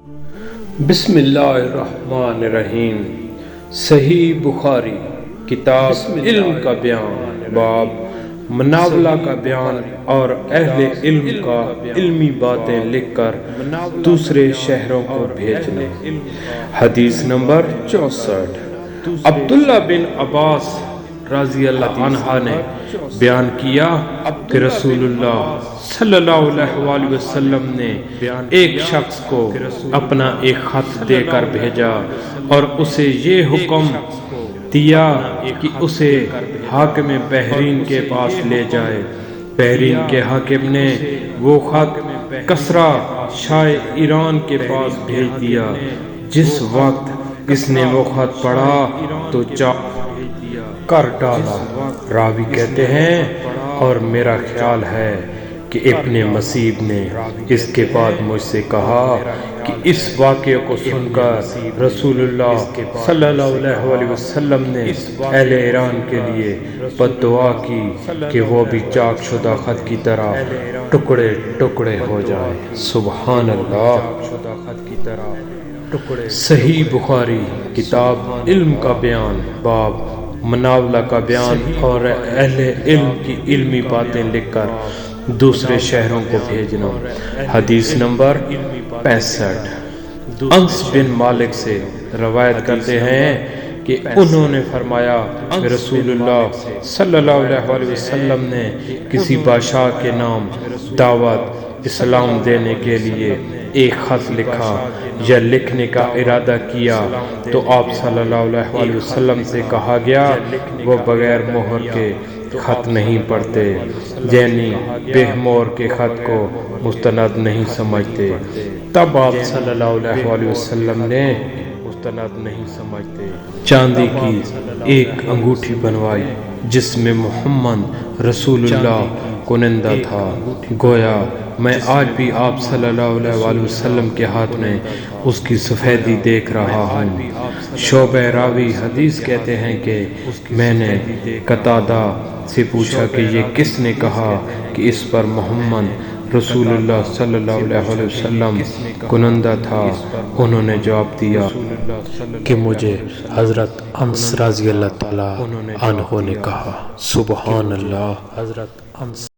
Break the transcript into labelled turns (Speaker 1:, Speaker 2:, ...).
Speaker 1: بسم اللہ الرحمن الرحیم۔ صحیح بخاری کتاب علم کا بیان، باب مناولہ کا بیان اور اہل علم کا علمی باتیں لکھ کر دوسرے شہروں کو بھیجنا۔ حدیث نمبر 64۔ عبداللہ بن عباس رضی اللہ عنہ نے بیان کیا کہ رسول اللہ صلی اللہ علیہ وسلم نے ایک شخص کو اپنا ایک خط دے کر بھیجا اور اسے یہ حکم دیا کہ اسے حاکم بحرین کے پاس لے جائے۔ بحرین کے حاکم نے وہ خط کسریٰ شاہ ایران کے پاس بھیج دیا۔ جس وقت اس نے وہ خط پڑھا تو کر ڈالا۔ راوی کہتے ہیں اور میرا خیال ہے کہ ابن مسیب نے اس کے بعد مجھ سے کہا کہ اس واقعے کو سن کر رسول اللہ صلی اللہ علیہ وسلم نے اہل ایران کے لیے بد دعا کی کہ وہ بھی چاک شدہ خط کی طرح ٹکڑے ٹکڑے ہو جائے۔ سبحان اللہ۔ صحیح بخاری کتاب علم کا بیان، باب مناولہ کا بیان اور اہل علم کی علمی باتیں لکھ کر دوسرے شہروں کو بھیجنا۔ حدیث نمبر 65۔ انس بن مالک سے روایت کرتے ہیں کہ انہوں نے فرمایا کہ رسول اللہ صلی اللہ علیہ وسلم نے کسی بادشاہ کے نام دعوت اسلام دینے کے لیے ایک خط لکھا یا لکھنے کا ارادہ کیا تو آپ صلی اللہ علیہ وسلم سے کہا گیا وہ بغیر مہر کے خط نہیں پڑھتے، یعنی بے مہر کے خط کو مستند نہیں سمجھتے۔ تب آپ صلی اللہ علیہ وسلم نے مستند نہیں سمجھتے چاندی کی ایک انگوٹھی بنوائی جس میں محمد رسول اللہ کنندہ تھا۔ گویا میں آج بھی آپ صلی اللہ علیہ وسلم کے ہاتھ میں اس کی سفیدی دیکھ رہا ہوں۔ شعبہ راوی حدیث کہتے ہیں کہ میں نے قتادہ سے پوچھا کہ یہ کس نے کہا کہ اس پر محمد رسول اللہ صلی اللہ علیہ وسلم کنندہ تھا؟ انہوں نے جواب دیا کہ مجھے حضرت انس رضی اللہ تعالی عنہ نے کہا۔ سبحان اللہ۔ حضرت انس